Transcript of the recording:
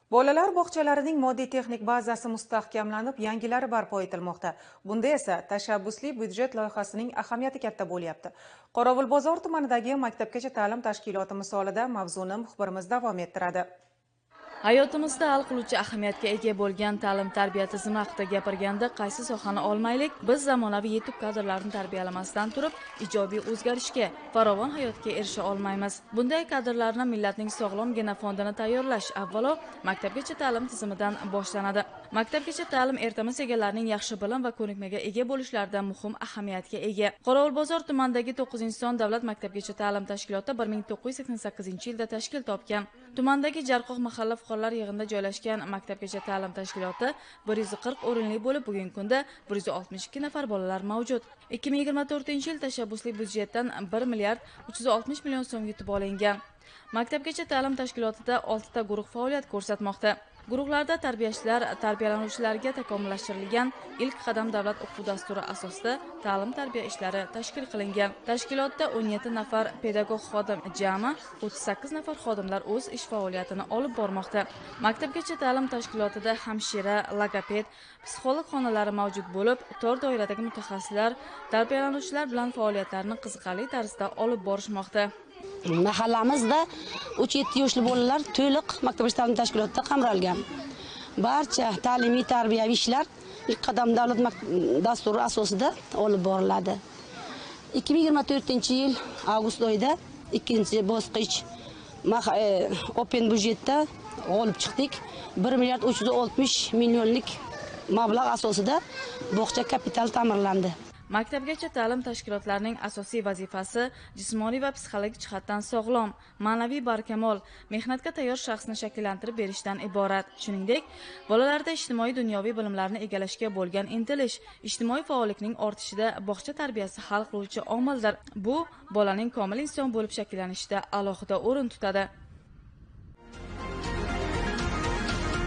Bolalar bog'chalarining moddiy-texnik bazasi mustahkamlanib, yangilari barpo etilmoqda. Bunda esa tashabbusli byudjet loyihasining ahamiyati katta bo'lyapti. Qorovulbozor tumanidagi maktabgacha ta'lim tashkiloti misolida mavzuni muxbirimiz davom ettiradi. Hayotimizda hal qiluvchi ahamiyatga ega bo'lgan ta'lim-tarbiya tizimi haqida gapirganda qaysi sohani olmaylik, biz zamonaviy yetuk kadrlarni tarbiyalamasdan turib, ijobiy o'zgarishga, farovon hayotga erisha olmaymiz. Bunday kadrlarni millatning sog'lom genofondini tayyorlash avvalo maktabgacha ta'lim tizimidan boshlanadi. Maktabgacha ta'lim ertamiz egalarining yaxshi bilim va ko'nikmaga ega bo'lishlaridan muhim ahamiyatga ega. Qorovulbozor tumanidagi 9-son davlat maktabgacha ta'lim tashkiloti 1988-yilda tashkil topgan. Tumandagi Jarqoq mahalla fuqarolar yig'inida joylashgan maktabgacha ta'lim tashkiloti 140 o'rinli bo'lib, bugungi kunda 162 nafar bolalar mavjud. 2024-yil tashabbusli byudjetdan 1 milliard 360 million so'm yutib olingan. Maktabgacha ta'lim tashkilotida 6 ta guruh faoliyat ko'rsatmoqda. Guruhlarda tarbiyachilar tarbiyalanuvchilarga takomillashtirilgan ilk qadam davlat o'quv dasturi asosida ta'lim-tarbiya ishlari tashkil qilingan. Tashkilotda 17 nafar pedagog xodim, jami 38 nafar xodimlar o'z ish faoliyatini olib bormoqda. Maktabgacha ta'lim tashkilotida hamshira, logoped, psixolog xonalari mavjud bo'lib, tor doiradagi mutaxassislar tarbiyalanuvchilar bilan faoliyatlarni qiziqarli tarzda olib borishmoqda. Mahallamizda 3-7 yoshli bolalar to'liq maktabgacha ta'lim tashkilotida qamralgan. Barcha ta'limiy tarbiyaviy ishlar ilk qadam davlat dasturi asosida olib boriladi. 2024-yil avgust oyida ikkinchi bosqich open byudjetda g'olib chiqdik. 1 milliard 360 millionlik mablag' asosida bog'cha kapital ta'mirlandi. Maktabgacha ta'lim tashkilotlarining asosiy vazifasi jismoniy va psixologik jihatdan sog'lom, ma'naviy barkamol, mehnatga tayyor shaxsni shakllantirib berishdan iborat. Shuningdek, bolalarda ijtimoiy dunyoviy bilimlarni egallashga bo'lgan intilish, ijtimoiy faollikning ortishida bog'cha tarbiyasi hal qiluvchi omildir. Bu bolaning komil inson bo'lib shakllanishida alohida o'rin tutadi.